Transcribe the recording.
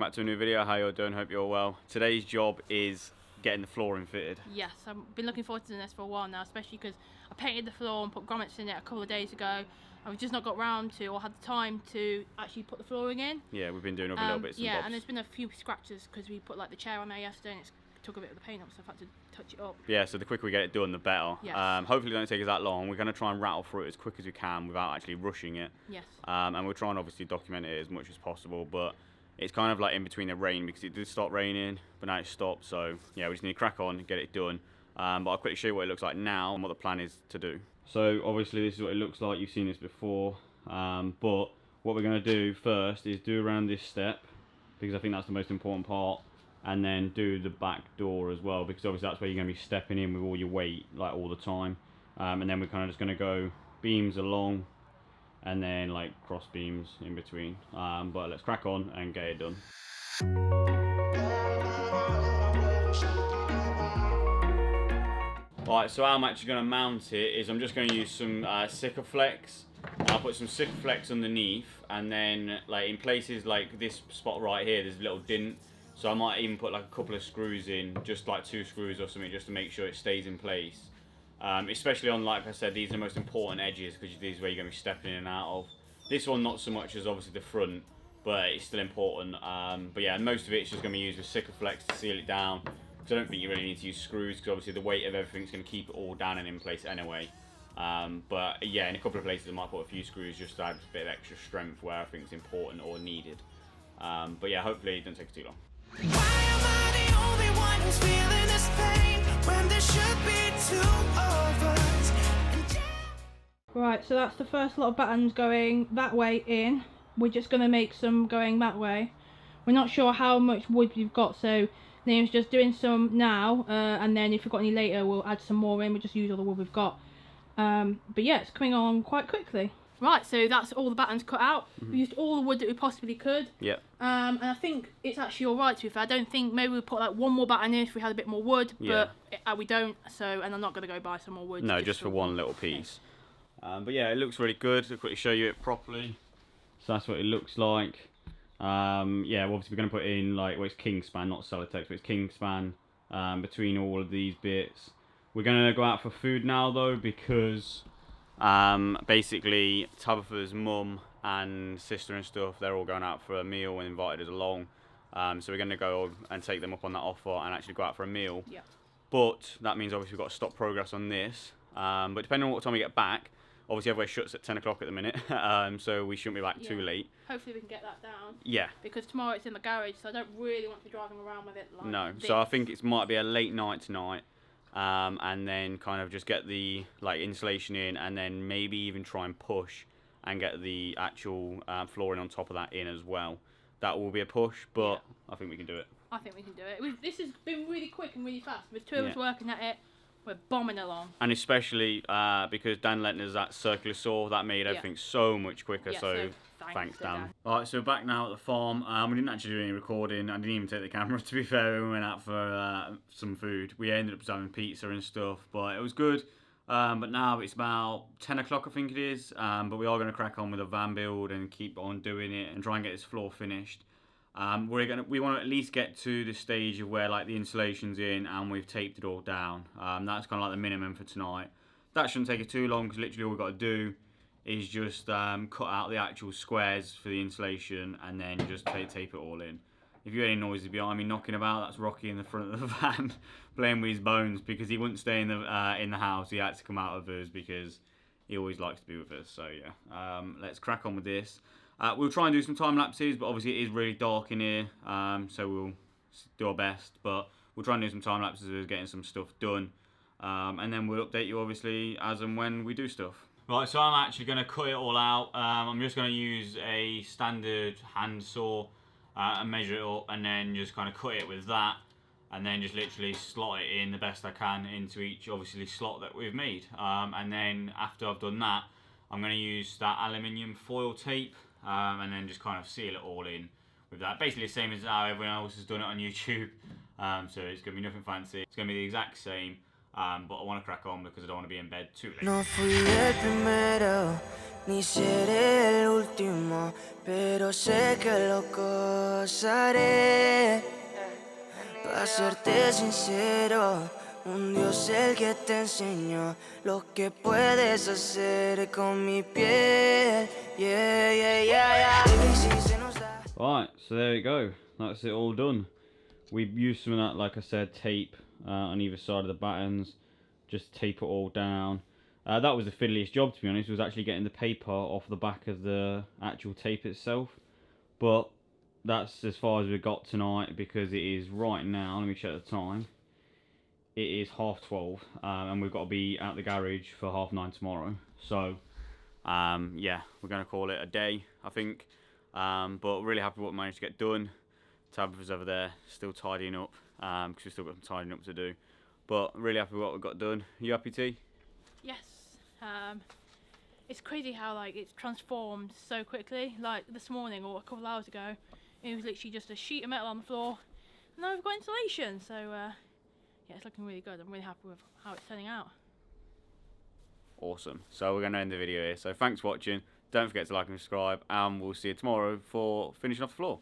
back to a new video. How you all doing? Hope you're well. Today's job is getting the flooring fitted. Yes, I've been looking forward to doing this for a while now, especially because I painted the floor and put grommets in it a couple of days ago. I've just not got round to or had the time to actually put the flooring in. Yeah, we've been doing other little bits and bobs. And there's been a few scratches because we put like the chair on there yesterday and it took a bit of the paint off, so I've had to touch it up. Yeah, so the quicker we get it done, the better. Yes. Hopefully it don't take us that long. We're going to try and rattle through it as quick as we can without actually rushing it. Yes. And we'll try and obviously document it as much as possible, but it's kind of like in between the rain because it did start raining, but now it's stopped. So yeah, we just need to crack on and get it done. But I'll quickly show you what it looks like now and what the plan is to do. So obviously this is what it looks like. You've seen this before. But what we're going to do first is do around this step, because I think that's the most important part, and then do the back door as well, because obviously that's where you're going to be stepping in with all your weight like all the time. And then we're kind of just going to go beams along and then like cross beams in between. But let's crack on and get it done. Alright, so how I'm actually going to mount it is I'm just going to use some Sikaflex. I'll put some Sikaflex underneath, and then like in places like this spot right here, there's a little dint. So I might even put like a couple of screws in, just like 2 screws or something, just to make sure it stays in place. Especially on, like I said, these are the most important edges, because these are where you're going to be stepping in and out of. This one not so much as obviously the front, but it's still important. But yeah, most of it's just going to be used with Sikaflex to seal it down, because I don't think you really need to use screws, because obviously the weight of everything's going to keep it all down and in place anyway. But yeah, in a couple of places I might put a few screws just to add a bit of extra strength where I think it's important or needed. But yeah, hopefully it doesn't take too long. Why am I the only one who's feeling this pain when there should be 2 of us? Right, so that's the first lot of battens going that way in. We're just going to make some going that way. We're not sure how much wood we've got, so Liam's just doing some now, and then if we've got any later we'll add some more in. We'll just use all the wood we've got. But yeah, it's coming on quite quickly. Right, so that's all the battens cut out. We used all the wood that we possibly could. Yep. And I think it's actually all right, to be fair. I don't think, maybe we'll put like one more batten in if we had a bit more wood, but we don't. So, and I'm not going to go buy some more wood. No, just for one little piece. But yeah, it looks really good. I'll quickly show you it properly. So that's what it looks like. Yeah, well, obviously we're going to put in like, well, it's Kingspan, not Celotex, but it's Kingspan between all of these bits. We're going to go out for food now though, because basically Tabitha's mum and sister and stuff, they're all going out for a meal and invited us along. So we're going to go and take them up on that offer and actually go out for a meal. Yeah. But that means obviously we've got to stop progress on this. But depending on what time we get back, obviously everywhere shuts at 10 o'clock at the minute, so we shouldn't be back too late. Hopefully we can get that down. Yeah. Because tomorrow it's in the garage, so I don't really want to be driving around with it like No, this. so I think it might be a late night tonight. And then kind of just get the like insulation in, and then maybe even try and push and get the actual flooring on top of that in as well. That will be a push, but I think we can do it. I think we can do it. This has been really quick and really fast. With 2 of us working at it, we're bombing along. And especially because Dan lent us that circular saw, that made everything so much quicker. So thanks, Dan. Alright, so we're back now at the farm. We didn't actually do any recording. I didn't even take the camera, to be fair, when we went out for some food. We ended up having pizza and stuff, but it was good. But now it's about 10 o'clock, I think it is. But we are going to crack on with a van build and keep on doing it and try and get this floor finished. We want to at least get to the stage of where like the insulation's in and we've taped it all down. That's kind of like the minimum for tonight. That shouldn't take it too long, because literally all we've got to do is just cut out the actual squares for the insulation and then just tape it all in. If you hear any noises behind me knocking about, that's Rocky in the front of the van playing with his bones, because he wouldn't stay in the house. He had to come out of us because he always likes to be with us. So yeah, let's crack on with this. We'll try and do some time lapses, but obviously it is really dark in here, so we'll do our best. But we'll try and do some time lapses of getting some stuff done, and then we'll update you obviously as and when we do stuff. Right, so I'm actually going to cut it all out. I'm just going to use a standard hand saw and measure it up, and then just kind of cut it with that, and then just literally slot it in the best I can into each obviously slot that we've made. And then after I've done that, I'm going to use that aluminium foil tape. And then just kind of seal it all in with that. Basically the same as how everyone else has done it on YouTube. So it's going to be nothing fancy. It's going to be the exact same. But I want to crack on because I don't want to be in bed too late. No fui el primero, ni seré el último, pero sé que lo gozaré. Para serte sincero, un Dios el que te enseñó lo que puedes hacer con mi piel. Yeah, yeah, yeah, yeah. Baby, si se nos da. Alright, so there we go. That's it all done. We've used some of that, like I said, tape on either side of the battens. Just tape it all down. That was the fiddliest job, to be honest, was actually getting the paper off the back of the actual tape itself. But that's as far as we got tonight, because it is right now, let me check the time. It is 12:30, and we've got to be out the garage for 9:30 tomorrow. So, yeah, we're going to call it a day, I think. But really happy with what we managed to get done. Tabitha's over there, still tidying up, because we've still got some tidying up to do. But really happy with what we got done. You happy, T? Yes. It's crazy how like it's transformed so quickly. Like this morning or a couple of hours ago, it was literally just a sheet of metal on the floor. And now we've got insulation. So yeah, it's looking really good. I'm really happy with how it's turning out. Awesome. So we're going to end the video here. So thanks for watching. Don't forget to like and subscribe, and we'll see you tomorrow for finishing off the floor.